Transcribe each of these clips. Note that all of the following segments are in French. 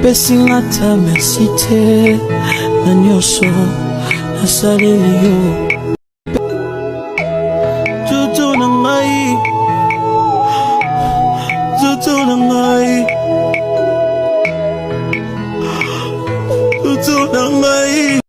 Pesingata mesite na nyoso na salelio tutu na ngai tutu na ngai tutu na ngai.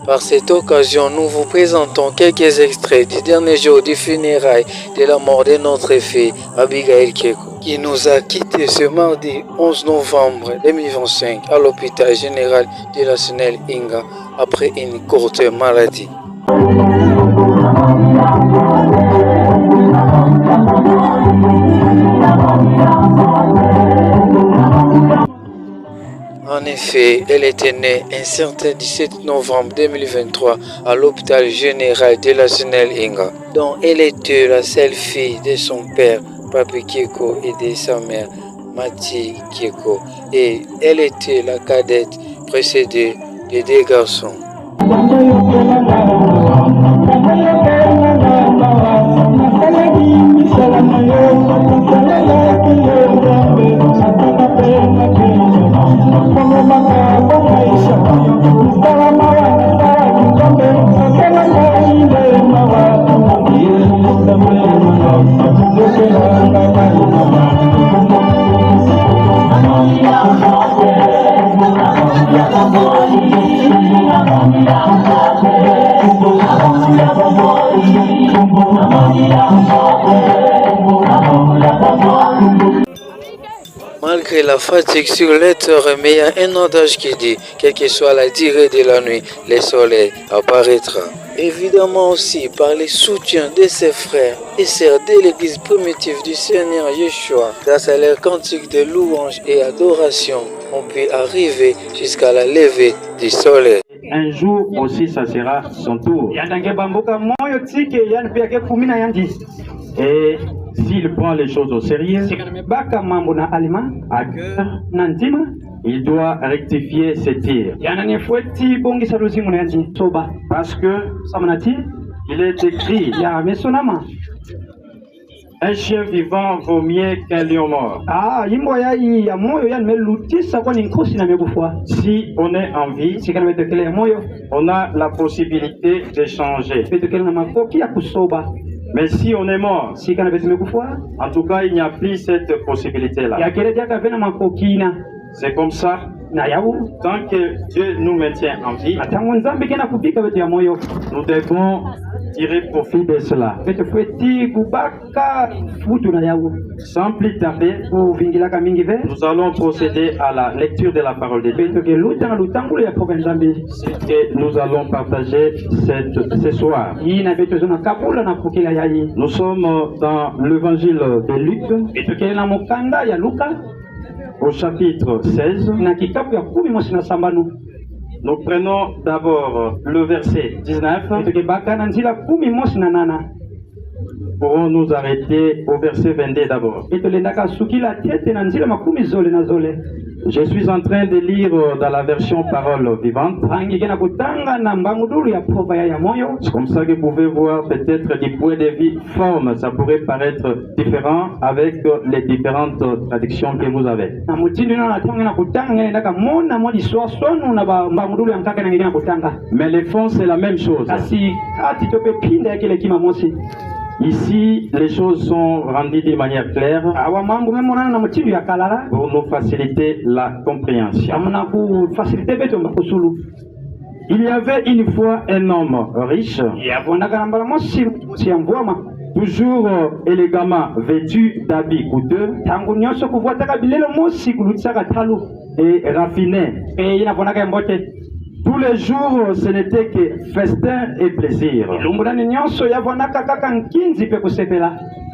Par cette occasion, nous vous présentons quelques extraits du dernier jour du funérailles de la mort de notre fille Abigail Kieko, qui nous a quittés ce mardi 11 novembre 2025 à l'hôpital général de la Senel Inga après une courte maladie. En effet, elle était née un certain 17 novembre 2023 à l'hôpital général de la Senel Inga, dont elle était la seule fille de son père, Papi Kieko, et de sa mère, Mati Kieko, et elle était la cadette précédée de deux garçons. Malgré la fatigue sur les terres, mais il y a un adage qui dit, quelle que soit la durée de la nuit, le soleil apparaîtra. Évidemment aussi par les soutiens de ses frères et sœurs de l'église primitive du Seigneur Yeshua, grâce à leur cantique de louange et adoration, on peut arriver jusqu'à la levée du soleil. Un jour aussi, ça sera son tour. Et s'il prend les choses au sérieux, à cœur, il doit rectifier ses tirs. Parce que il est écrit, un chien vivant vaut mieux qu'un lion mort. Si on est en vie, on a la possibilité de changer. Mais si on est mort, en tout cas, il n'y a plus cette possibilité-là. C'est comme ça. Tant que Dieu nous maintient en vie, nous devons tirer profit de cela. Sans plus tarder, nous allons procéder à la lecture de la parole de Dieu. C'est que nous allons partager ce soir. Nous sommes dans l'évangile de Luc, au chapitre 16. Nous prenons d'abord le verset 19. Pourrons nous arrêter au verset 22 d'abord. Je suis en train de lire dans la version parole vivante. C'est comme ça que vous pouvez voir peut-être du point de vue forme, ça pourrait paraître différent avec les différentes traductions que vous avez. Mais le fond c'est la même chose. Ici, les choses sont rendues de manière claire pour nous faciliter la compréhension. Il y avait une fois un homme riche, toujours élégamment vêtu d'habits coûteux et raffiné. Tous les jours, ce n'était que festin et plaisir.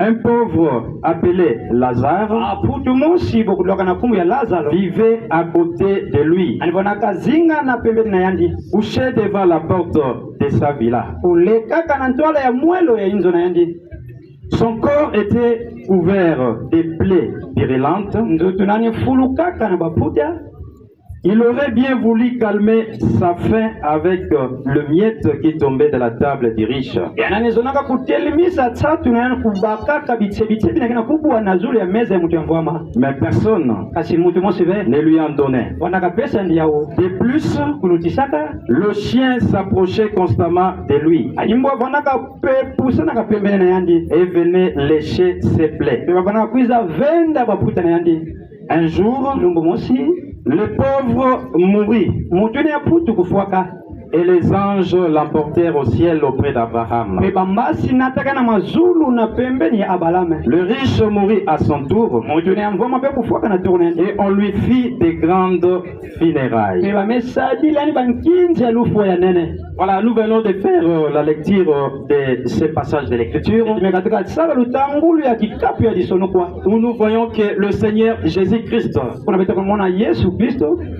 Un pauvre appelé Lazare vivait à côté de lui, couché devant la porte de sa villa. Son corps était couvert de plaies virulentes. Il aurait bien voulu calmer sa faim avec le miette qui tombait de la table du riche. Mais personne ne lui en donnait. De plus, le chien s'approchait constamment de lui et venait lécher ses plaies. Un jour, le pauvre mourut et les anges l'emportèrent au ciel auprès d'Abraham. Le riche mourut à son tour et on lui fit des grandes funérailles. Voilà, nous venons de faire la lecture de ces passages de l'Écriture où nous voyons que le Seigneur Jésus-Christ,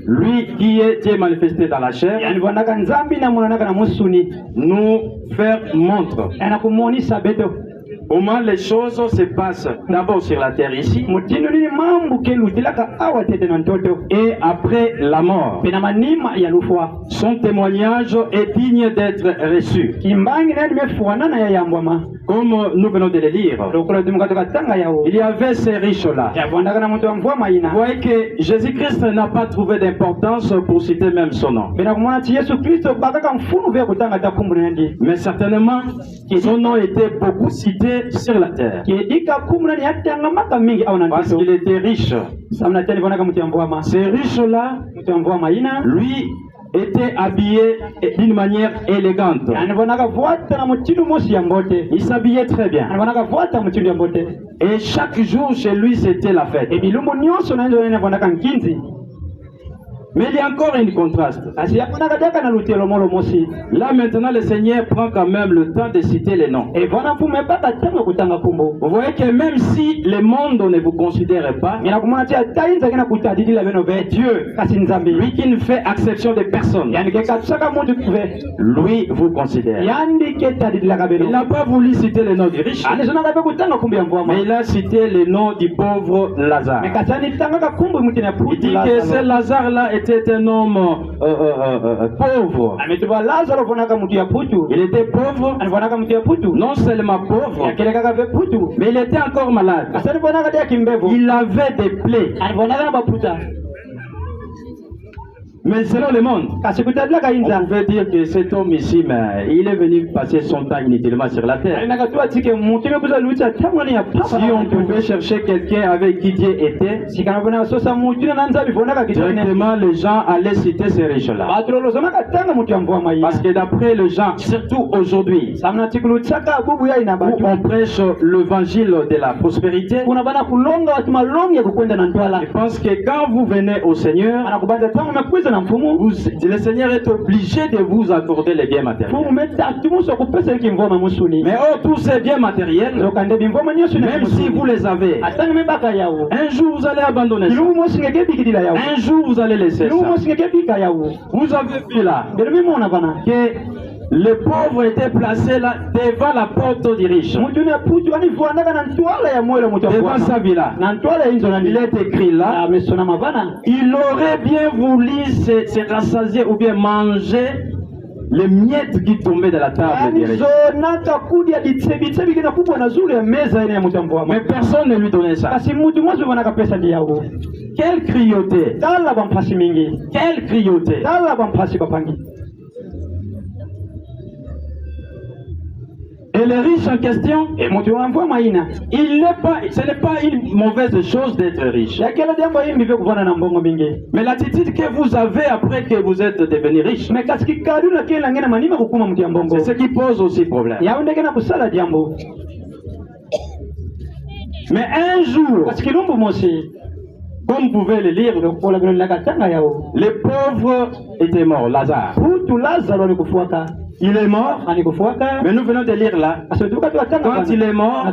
lui qui est Dieu manifesté dans la chair, nous faire montre comment les choses se passent d'abord sur la terre ici et après la mort. Son témoignage est digne d'être reçu. Comme nous venons de le lire, il y avait ces riches-là. Vous voyez que Jésus-Christ n'a pas trouvé d'importance pour citer même son nom. Mais certainement, son nom était beaucoup cité sur la terre. Parce qu'il était riche. Ces riches-là, lui, était habillé d'une manière élégante. Il s'habillait très bien. Et chaque jour chez lui, c'était la fête. Mais il y a encore une contraste. Là maintenant le Seigneur prend quand même le temps de citer les noms. Vous voyez que même si le monde ne vous considère pas, Dieu, lui qui ne fait exception de personne, lui vous considère. Il n'a pas voulu citer le nom du riche, mais il a cité le nom du pauvre Lazare. Il dit que ce Lazare-là était un homme pauvre. Il était pauvre, non seulement pauvre, mais il était encore malade. Il avait des plaies. Mais selon le monde, on pouvait dire que cet homme ici, mais il est venu passer son temps inutilement sur la terre. Si on pouvait chercher quelqu'un avec qui Dieu était, directement les gens allaient citer ces riches-là. Parce que d'après les gens, surtout aujourd'hui, où on prêche l'évangile de la prospérité, je pense que quand vous venez au Seigneur, le Seigneur est obligé de vous accorder les biens matériels. Mais tous ces biens matériels, même si vous les avez, un jour vous allez abandonner ça. Un jour vous allez laisser ça. Vous avez vu là que le pauvre était placé là devant la porte du riche. Devant sa villa. Il est écrit là. Il aurait bien voulu se rassasier ou bien manger les miettes qui tombaient de la table des riches. Mais personne ne lui donnait ça. Quelle cruauté! Quelle cruauté! Et le riche en question, ce n'est pas une mauvaise chose d'être riche. Mais l'attitude que vous avez après que vous êtes devenu riche, c'est ce qui pose aussi problème. Mais un jour, comme vous pouvez le lire, le pauvre était mort, Lazare. Il est mort, mais nous venons de lire là, quand il est mort,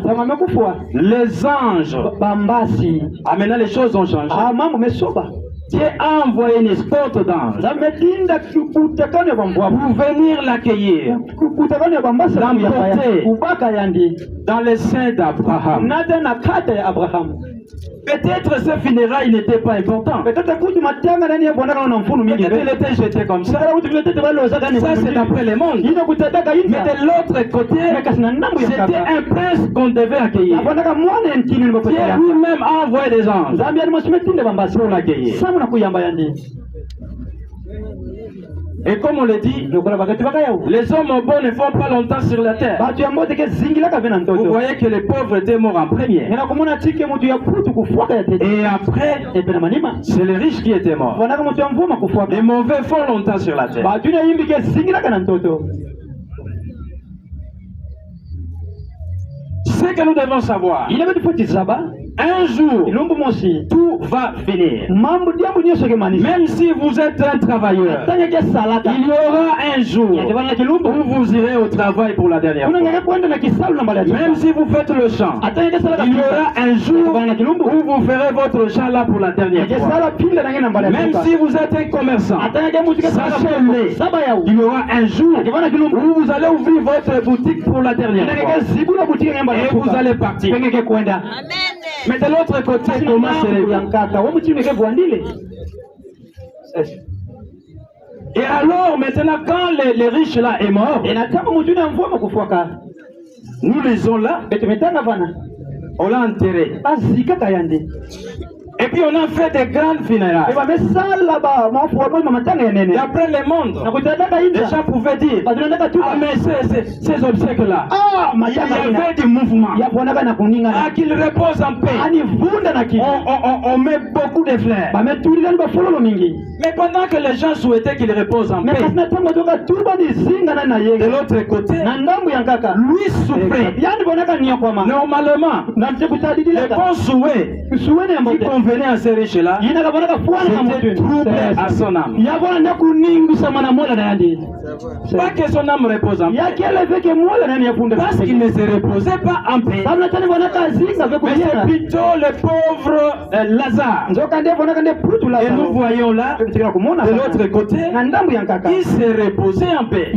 les anges, maintenant les choses ont changé. Dieu a envoyé une escorte d'anges pour venir l'accueillir dans le sein d'Abraham. Peut-être ce funérailles n'était pas important. Peut-être il était jeté comme ça. Ça c'est d'après le monde. Mais de l'autre côté, c'était un prince qu'on devait accueillir. Dieu lui-même a envoyé des anges pour l'accueillir. Et comme on le dit, les hommes bons ne font pas longtemps sur la terre. Vous voyez que les pauvres étaient morts en premier. Et après, c'est les riches qui étaient morts. Les mauvais font longtemps sur la terre. Ce que nous devons savoir, un jour, tout va finir. Même si vous êtes un travailleur, il y aura un jour où vous irez au travail pour la dernière fois. Même si vous faites le chant, il y aura un jour où vous ferez votre chant là pour la dernière fois. Même si vous êtes un commerçant, sachez-le, il y aura un jour où vous allez ouvrir votre boutique pour la dernière fois. Et vous allez partir. Mais de l'autre côté, comment c'est? Et alors, maintenant, quand les riches là est mort, nous les ont là, on l'a enterré. Et puis on a fait des grandes funérailles. D'après le monde, les gens pouvaient dire, ah mais ces obsèques-là, il y avait du mouvement, qu'ils reposent en paix. On met beaucoup de fleurs. Mais pendant que les gens souhaitaient qu'ils reposent en paix, de l'autre côté, lui souffrait. Normalement, les bons souhaits qui convenaient à ces riches-là, c'était trouble à son âme. Pas que son âme repose en paix, parce qu'il ne se reposait pas en paix. Mais c'est plutôt le pauvre Lazare. Et nous voyons là, de l'autre côté, il s'est reposé en paix.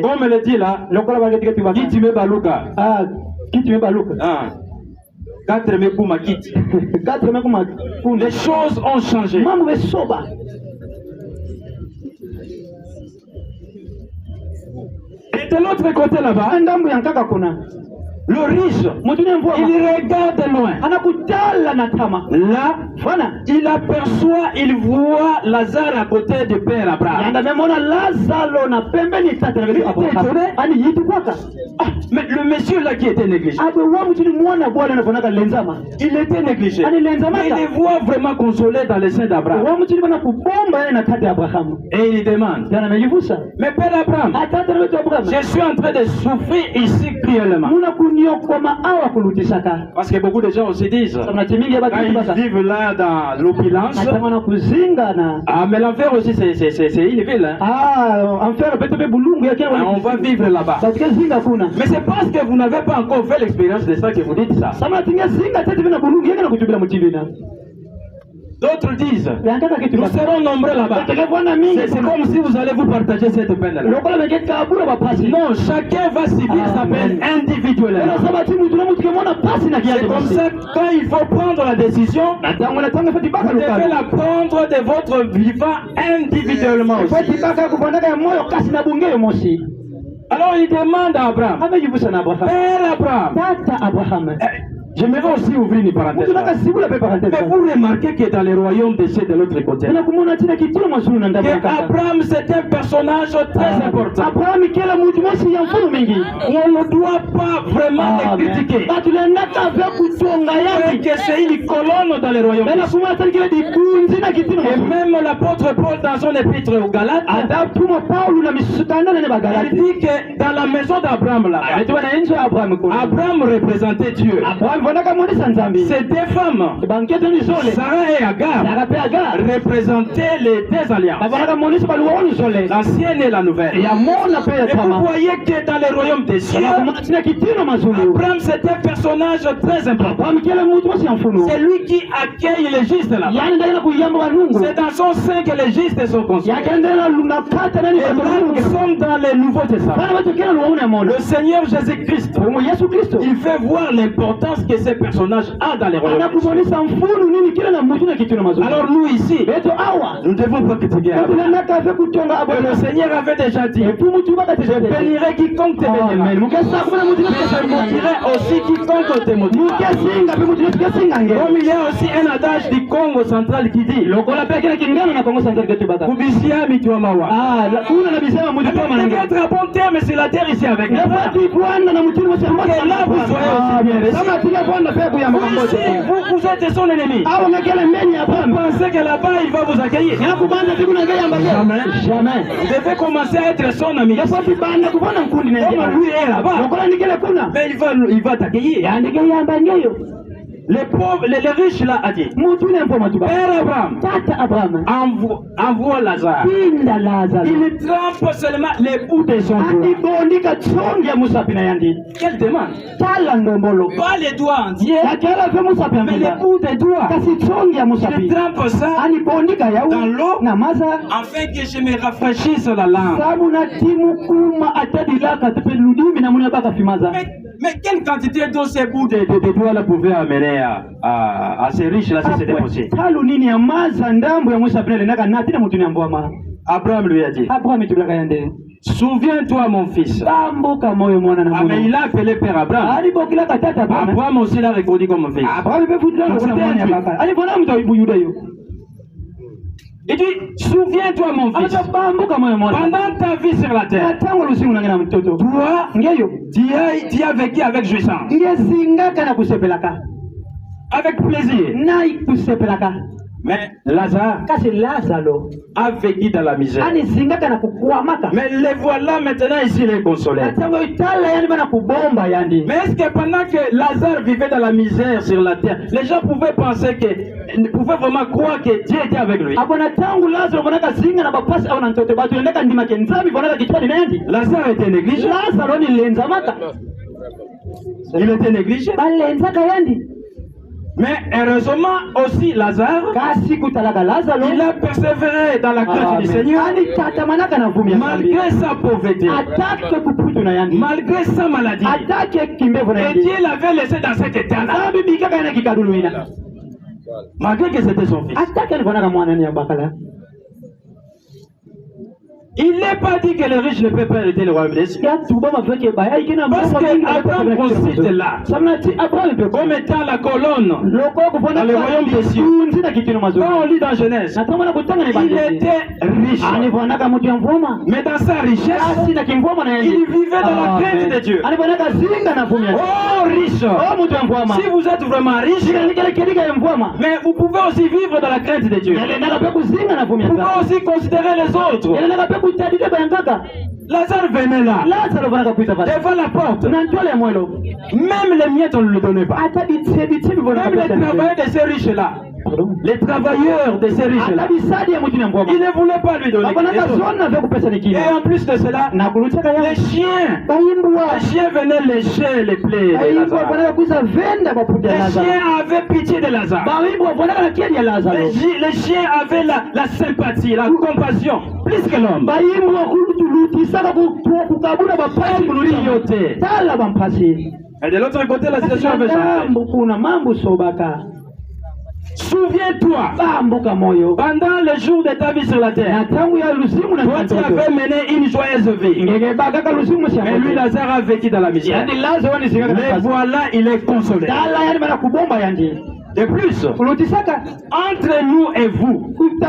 Comme le dit là, les choses ont changé. Et de l'autre côté là-bas, le riche, il regarde loin. Là, il aperçoit, il voit Lazare à côté de Père Abraham. Mais le monsieur là qui était négligé, il était négligé. Mais il les voit vraiment consolés dans le sein d'Abraham. Et il demande, mais Père Abraham, je suis en train de souffrir ici cruellement. Parce que beaucoup de gens aussi disent, quand ils vivent là dans l'opulence, ah mais l'enfer aussi c'est une ville. On va vivre là-bas. Mais c'est parce que vous n'avez pas encore fait l'expérience de ça que vous dites ça. D'autres disent, nous serons nombreux là-bas. C'est comme si vous allez vous partager cette peine-là. Non, chacun va subir sa peine individuellement. C'est comme ça, quand il faut prendre la décision, vous devez la prendre de votre vivant individuellement aussi. Alors il demande à Abraham, Père Abraham, j'aimerais aussi ouvrir une parenthèse. Mais vous remarquez que dans les royaumes de ceux de l'autre côté, Abraham c'est un personnage très important. On ne doit pas vraiment le critiquer. Que c'est une colonne dans les royaumes. Et même l'apôtre Paul dans son épître aux Galates, il dit que dans la maison d'Abraham là, Abraham représentait Dieu. Ces deux femmes, Sarah et Agar, représentaient les deux alliances, l'ancienne et la nouvelle. Et vous voyez que dans le royaume des cieux, Abraham c'est un personnage très important. C'est lui qui accueille les justes là. C'est dans son sein que les justes sont construits. Et là, nous sommes dans le Nouveau Testament. Le Seigneur Jésus-Christ, il fait voir l'importance que ce personnage a dans les royaumes. Alors nous ici, nous devons pratiquer. Le Seigneur avait déjà dit, je bénirai quiconque te bénira. Je maudirai aussi quiconque te maudira. Comme il y a aussi un adage du Congo central qui dit, Kubisia mituamawa. C'est un bon terme sur la terre ici avec nous. Et là vous soyez aussi bien reçus. Vous êtes son ennemi. Vous pensez que là-bas il va vous accueillir. Jamais. Vous devez commencer à être son ami. Comme lui est là-bas. Mais il va t'accueillir. Les pauvres, les riches là a dit, Père Abraham, envoie Lazare. Il trempe seulement les bouts de son doigt. Quelle demande? Pas les doigts entiers, mais les bouts des doigts. Il trempe ça dans l'eau afin que je me rafraîchisse la langue. Mais quelle quantité d'eau ces bouts de doigts là pouvaient amener à ces riches là si c'était possible? Abraham lui a dit, souviens-toi mon fils. Mais il a appelé Père Abraham. Abraham aussi l'a reconnu comme mon fils. Il dit, souviens-toi mon fils, pendant ta vie sur la terre, toi, tu as vécu avec jouissance, avec plaisir. Mais Lazare a vécu dans la misère. Mais les voilà maintenant ici les consolés. Mais est-ce que pendant que Lazare vivait dans la misère sur la terre, les gens pouvaient penser que, pouvaient vraiment croire que Dieu était avec lui? Lazare était négligé. Il était négligé. Mais heureusement aussi Lazare, il a persévéré dans la crainte du Seigneur malgré sa pauvreté, malgré sa maladie. Et Dieu l'avait laissé dans cet état-là, malgré que c'était son fils. Il n'est pas dit que les riches ne peuvent pas hériter le royaume des cieux. Parce qu'Abraham consiste là comme étant la colonne dans le royaume des cieux. Quand on lit dans Genèse, il était riche. Mais dans sa richesse, il vivait dans la crainte de Dieu. Oh riche, si vous êtes vraiment riche, mais vous pouvez aussi vivre dans la crainte de Dieu. Vous pouvez aussi considérer les autres. Lazare venait là, devant la porte. Même les miettes, on ne le donnait pas. Même les travailleurs de ces riches-là, les travailleurs de ces riches-là, ils ne voulaient pas lui donner. Et en plus de cela, les chiens venaient lécher les plaies de Lazare. Les chiens avaient pitié de Lazare. Les chiens avaient la sympathie, la compassion, plus que l'homme. Et de l'autre côté, la situation avait changé. Souviens-toi, pendant le jour de ta vie sur la terre, toi tu avais mené une joyeuse vie. Mais lui, Lazare, a vécu dans la misère. Mais voilà, il est consolé. De plus, entre nous et vous, il y a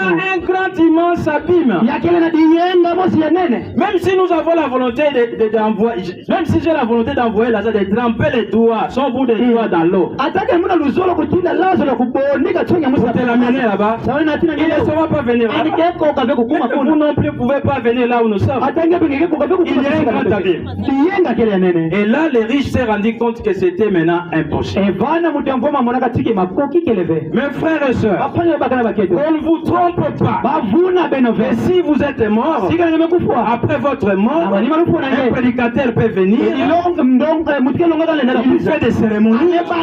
un grand immense abîme. Même si nous avons la volonté d'envoyer, même si j'ai la volonté d'envoyer Lazare, de tremper les doigts, son bout de doigts dans l'eau, pour te l'amener là-bas, il ne saura pas venir là-bas. Vous non plus ne pouvez pas venir là où nous sommes. Il y a un grand abîme. Et là, les riches s'est rendu compte que c'était maintenant impossible. Mes frères et sœurs, on ne vous trompe pas. Et si vous êtes mort, après votre mort, un prédicateur peut venir, il fait des cérémonies pour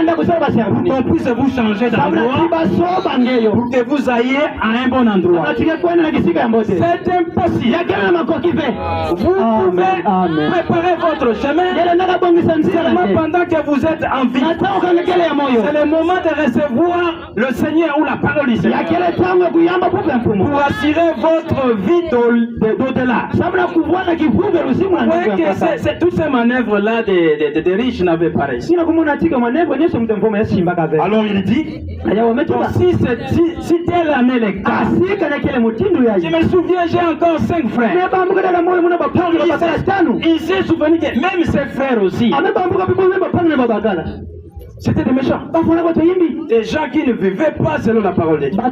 qu'on puisse vous changer d'endroit, pour que vous ayez à un bon endroit. C'est impossible. Vous pouvez préparer votre chemin pendant que vous êtes en vie. C'est le moment de recevoir le Seigneur ou la parole ici pour assurer votre vie d'au-delà. Vous voyez que toutes ces manœuvres-là des riches n'avaient pas réussi. Alors il dit, si telle année est le cas, je me souviens, j'ai encore 5 frères. Il s'est souvenu que même ses frères aussi, c'était des méchants. Des gens qui ne vivaient pas selon la parole de Dieu. Alors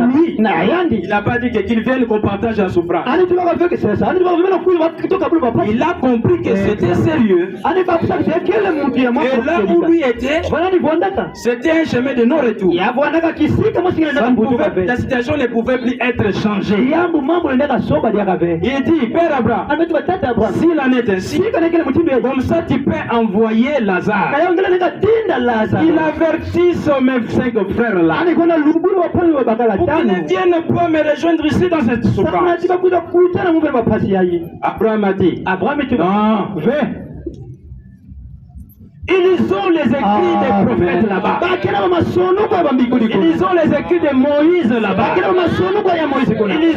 lui, il n'a pas dit qu'il vienne qu'on partage la souffrance. Il a compris que c'était sérieux. Et là où lui était, c'était un chemin de non-retour. La situation ne pouvait plus être changée. Il dit, Père Abraham, s'il en est ainsi, comme ça tu peux envoyer Lazare. Il avertit mes 5 frères là pour qu'ils ne viennent pas me rejoindre ici dans cette souffrance. Abraham a dit, non, vais. Ils ont les écrits des prophètes là-bas. Ils ont les écrits de Moïse là-bas. Ils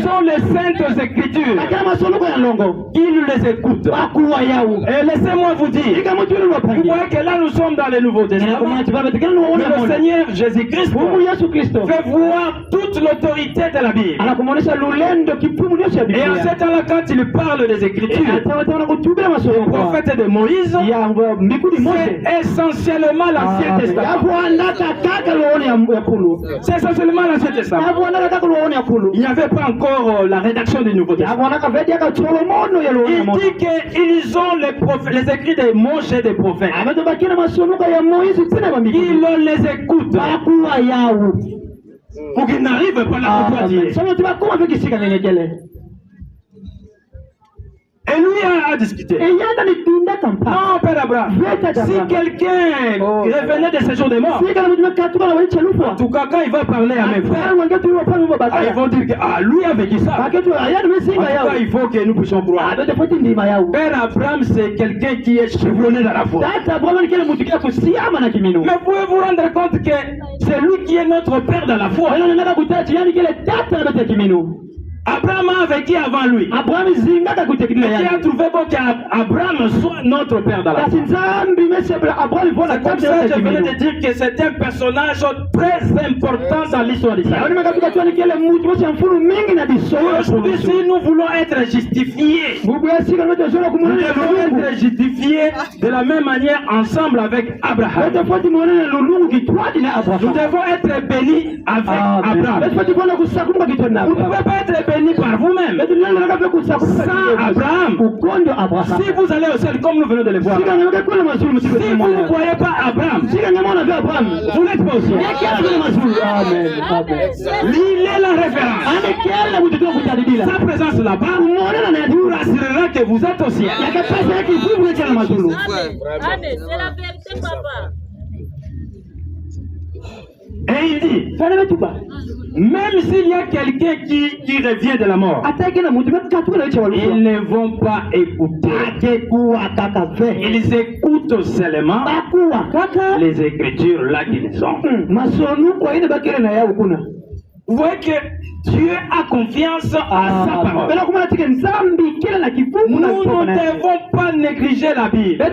ont les saintes écritures. Ils les écoutent. Et laissez-moi vous dire, vous voyez que là nous sommes dans le Nouveau Testament. Le Seigneur Jésus-Christ fait voir toute l'autorité de la Bible. Et en ce temps-là, quand il parle des écritures, le prophète de Moïse, essentiellement l'Ancien Testament. C'est essentiellement l'Ancien Testament. Il n'y avait pas encore la rédaction du Nouveau Testament. Il dit qu'ils ont les écrits de Moïse et des prophètes. Ils les écoutent. Pour qu'ils n'arrivent pas là pour dire. Et lui a discuté. Non, Père Abraham, si quelqu'un revenait de ce jour de mort, en tout cas, quand il va parler à mes frères, ils vont dire que lui a vécu ça. En tout cas, il faut que nous puissions croire. Père Abraham, c'est quelqu'un qui est chevronné dans la foi. Mais pouvez-vous rendre compte que c'est lui qui est notre Père dans la foi? Abraham a vécu avant lui. Et qui a trouvé bon qu'Abraham soit notre Père dans la foi. C'est comme ça que je venais de dire que c'est un personnage très important dans l'histoire d'Israël. Aujourd'hui, si nous voulons être justifiés, nous devons être justifiés de la même manière ensemble avec Abraham. Nous devons être bénis avec Abraham. Vous ne pouvez pas être béni par vous-même sans Abraham. Si vous allez au ciel comme nous venons de le voir, si vous ne voyez pas Abraham, vous n'êtes pas au ciel. Il est la référence. Sa présence là-bas vous rassurera que vous êtes au ciel. C'est la vérité, papa. Et il dit, même s'il y a quelqu'un qui revient de la mort, ils ne vont pas écouter. Ils écoutent seulement les écritures là qu'ils ont. Vous voyez que Dieu a confiance à sa parole. Nous ne devons pas négliger la Bible.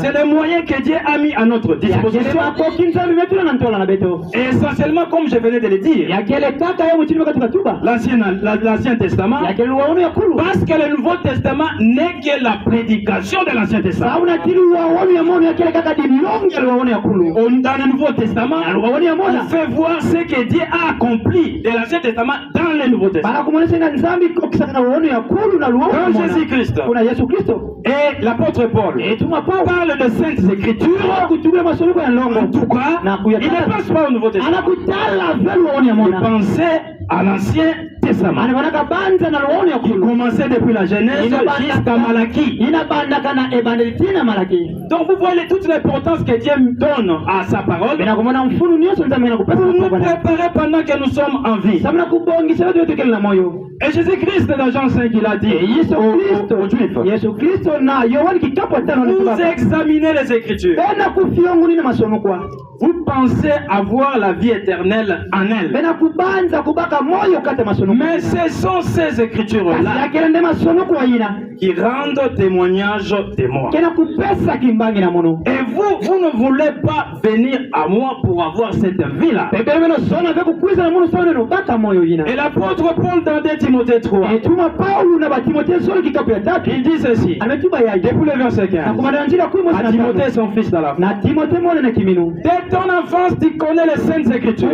C'est le moyen que Dieu a mis à notre disposition. Et essentiellement, comme je venais de le dire, l'Ancien Testament, parce que le Nouveau Testament n'est que la prédication de l'Ancien Testament. Dans le Nouveau Testament, on fait voir ce que Dieu a accompli de l'Ancien Testament dans le Nouveau Testament. Dans Jésus-Christ. Et l'apôtre Paul parle de Saintes Écritures. En tout cas, il ne pense pas au Nouveau Testament. Il pensait à l'Ancien Testament. Il commençait depuis la Genèse jusqu'à Malachie. Donc vous voyez toute l'importance que Dieu donne à sa parole pour nous préparer pendant que nous sommes en vie. Et Jésus-Christ dans Jean 5 il a dit aux Juifs, vous examinez les Écritures. Vous pensez avoir la vie éternelle en elle. Mais ce sont ces Écritures-là qui rendent témoignage de moi. Et vous ne voulez pas venir à moi pour avoir cette vie-là. Et l'apôtre Paul dans 2 Timothée 3, il dit ceci, depuis le verset 15, à Timothée son fils dans la foi. Dès ton enfance, tu connais les Saintes Écritures.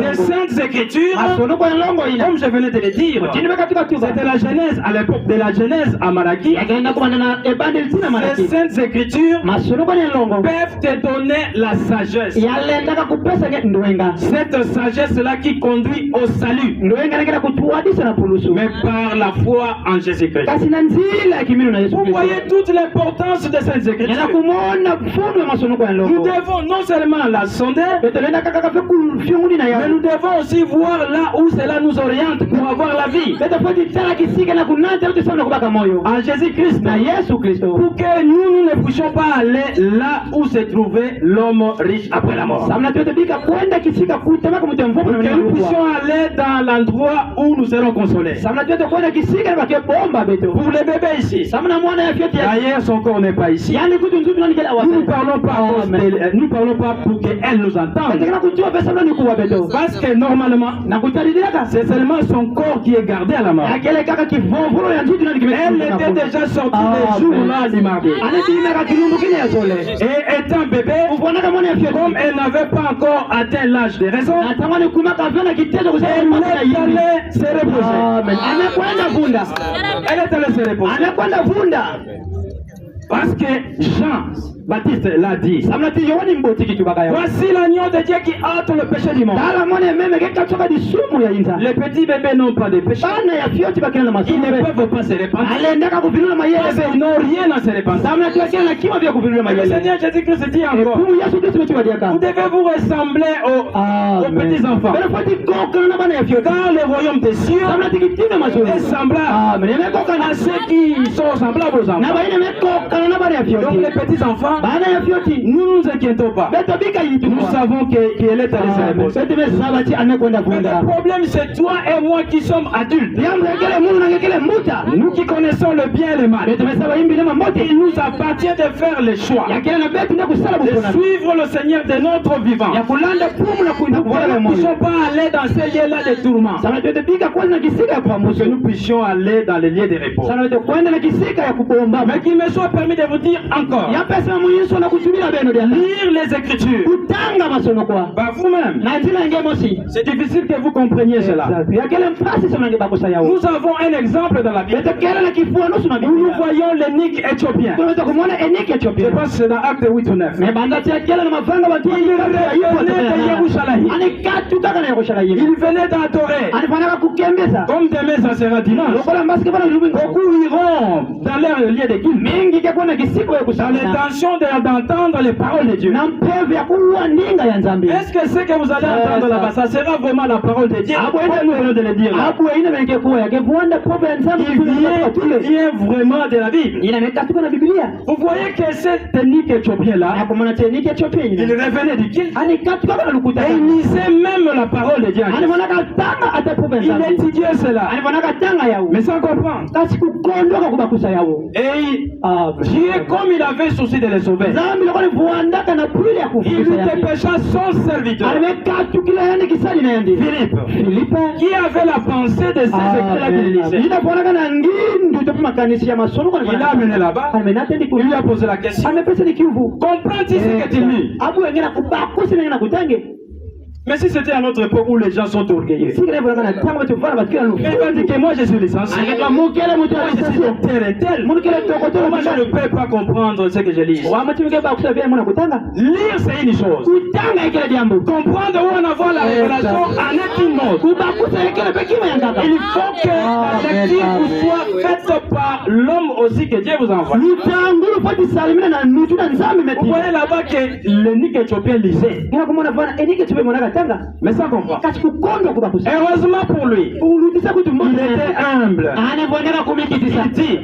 Ces Saintes Écritures, comme je venais de le dire, c'était la Genèse, à l'époque de la Genèse à Malachie. Ces Saintes Écritures peuvent te donner la sagesse. Cette sagesse-là qui conduit au salut. Mais par la foi en Jésus-Christ. Vous voyez toute l'importance de cette Écriture. Nous devons non seulement la sonder, mais nous devons aussi voir là où cela nous oriente pour avoir la vie. En Jésus-Christ, pour que nous ne puissions pas aller là où se trouvait l'homme riche après la mort. Pour que nous puissions aller dans l'endroit où nous serons consolés. Pour les bébés ici, d'ailleurs son corps n'est pas ici. Nous ne parlons pas pour qu'elle nous entende. Parce que normalement, c'est seulement son corps qui est gardé à la mort. Elle était déjà sortie des jours-là du mardi. Et étant bébé, comme elle n'avait pas encore atteint l'âge de raison, elle allait se reposer. Elle est allée se reposer. Parce que Jean-Baptiste l'a dit. Voici l'agneau de Dieu qui ôte le péché du monde. Les petits bébés n'ont pas de péché. Ils ne peuvent pas se répandre. Parce qu'ils n'ont rien à se répandre. Le Seigneur Jésus-Christ dit encore, vous devez vous ressembler aux petits enfants. Car le royaume des cieux est semblable à ceux qui sont semblables aux enfants. Donc les petits enfants, nous ne nous inquiétons pas. Nous savons qu'elle est allée se reposer. Mais le problème c'est toi et moi qui sommes adultes. Nous qui connaissons le bien et le mal. Il nous appartient de faire le choix. De suivre le Seigneur de notre vivant. Nous ne puissions pas aller dans ces lieux-là de tourment. Pour que nous puissions aller dans les lieux de repos. Mais qu'il me soit permis de vous dire encore, lire les Écritures par vous-même. C'est difficile que vous compreniez cela. Nous avons un exemple dans la Bible où nous voyons l'énigme éthiopien. Je pense que c'est dans Acte 8 ou 9. Il venait d'adorer. Comme demain ça sera dimanche. Beaucoup iront dans leur lieu de culte. Dans les tensions d'entendre les paroles de Dieu. Est-ce que ce que vous allez entendre là-bas, ça sera vraiment la parole de Dieu? Vous venez de le dire là. Il vient vraiment de la Bible. Vous voyez que cette technique éthiopienne là, il revenait du Kil. Et il lisait même la parole de Dieu. Il étudiait cela. Mais sans comprendre. Et Dieu, comme il avait souci de les sauver, il dépêcha son serviteur, Philippe, qui avait la pensée de ces écrits-là qu'il lisait. Il l'a amené là-bas, il lui a posé la question. Comprends-tu ce que tu lis? Mais si c'était à notre époque où les gens sont orgueilleux, mais il va dire que moi je suis licencié, moi je suis tel et tel, moi je ne peux pas comprendre ce que je lis. Lire c'est une chose, comprendre ou en avoir la révélation en est une autre. Il faut que la lecture vous soit faite par l'homme aussi que Dieu vous envoie. Vous voyez là-bas que l'énigme éthiopien lisait. Mais ça comprend. Heureusement pour lui, il était humble. Il dit,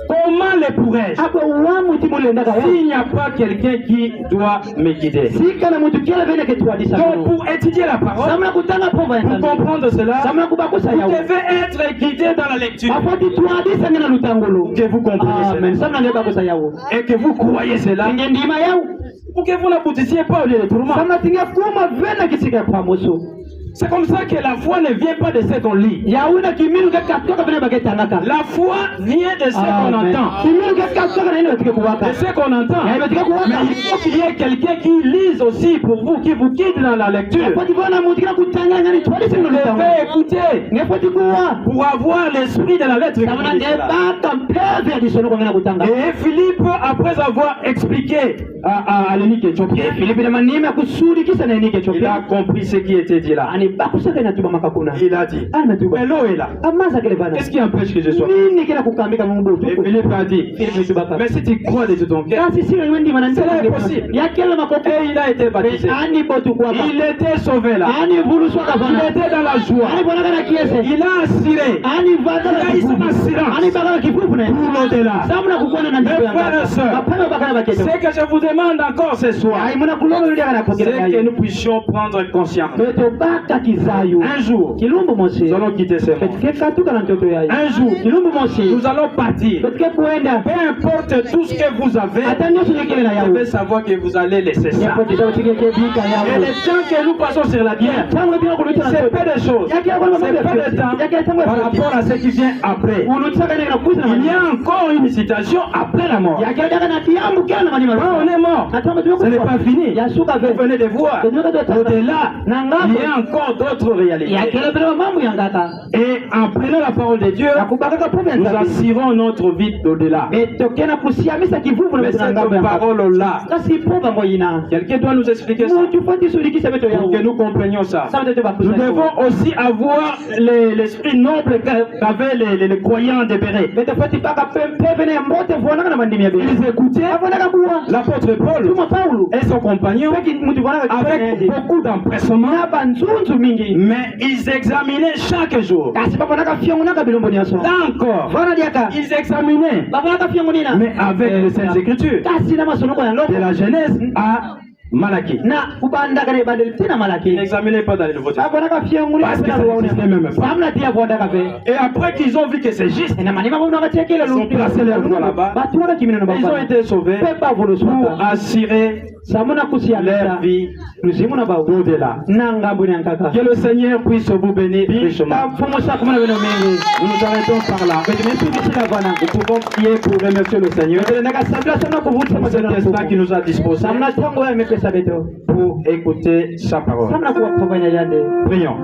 comment le pourrais-je s'il n'y a pas quelqu'un qui doit me guider? Donc pour étudier la parole, pour comprendre cela, vous devez être guidé dans la lecture. Que vous compreniez cela et que vous croyez cela, pour que vous n'aboutissiez pas au lieu de tourment. C'est comme ça que la foi ne vient pas de ce qu'on lit. La foi vient de ce qu'on entend. De ce qu'on entend. Mais il faut qu'il y ait quelqu'un qui lise aussi pour vous, qui vous guide dans la lecture. Vous devez écouter pour avoir l'esprit de la lettre. Et Philippe, après avoir expliqué à l'énigme éthiopien, il a compris ce qui était dit là. Il a dit, mais l'eau est là. Qu'est-ce qui empêche que je sois? Et Philippe a dit, mais si tu crois de tout ton cœur, cela est possible. Et il a été baptisé. Il était sauvé là. Il était dans la joie. Il a assuré. Il a eu son assurance pour l'au-delà. Mes frères et sœurs, ce que je vous demande encore ce soir, c'est que nous puissions prendre conscience. Un jour, nous allons quitter ce monde. Un jour, nous allons partir. Peu importe tout ce que vous avez, vous devez savoir que vous allez laisser ça. Et le temps que nous passons sur la terre, c'est pas des choses. C'est pas de temps par rapport à ce qui vient après. Il y a encore une citation après la mort. Quand on est mort, ce n'est pas fini. Vous venez de voir. Au-delà, il y a encore d'autres réalités. Et en prenant la parole de Dieu, nous assurons notre vie d'au-delà. Mais cette parole-là, quelqu'un doit nous expliquer ça pour que nous comprenions ça. Nous devons aussi avoir l'esprit noble qu'avaient les croyants de Béret. Ils écoutaient l'apôtre Paul et son compagnon avec beaucoup d'empressement, mais ils examinaient chaque jour. Là encore, ils examinaient, mais avec les Saintes Écritures, de la Genèse à Malachie. Ils n'examinaient pas dans le Nouveau Testament. Parce que ça n'existait même pas. Et après qu'ils ont vu que c'est juste, ils ont placé leur doigt là-bas. Ils ont été sauvés pour assurer leur vie au-delà. Que le Seigneur puisse vous bénir richement. Nous nous arrêtons par là. Nous pouvons prier pour remercier le Seigneur pour cet instant qui nous a disposé pour écouter sa parole. Prions.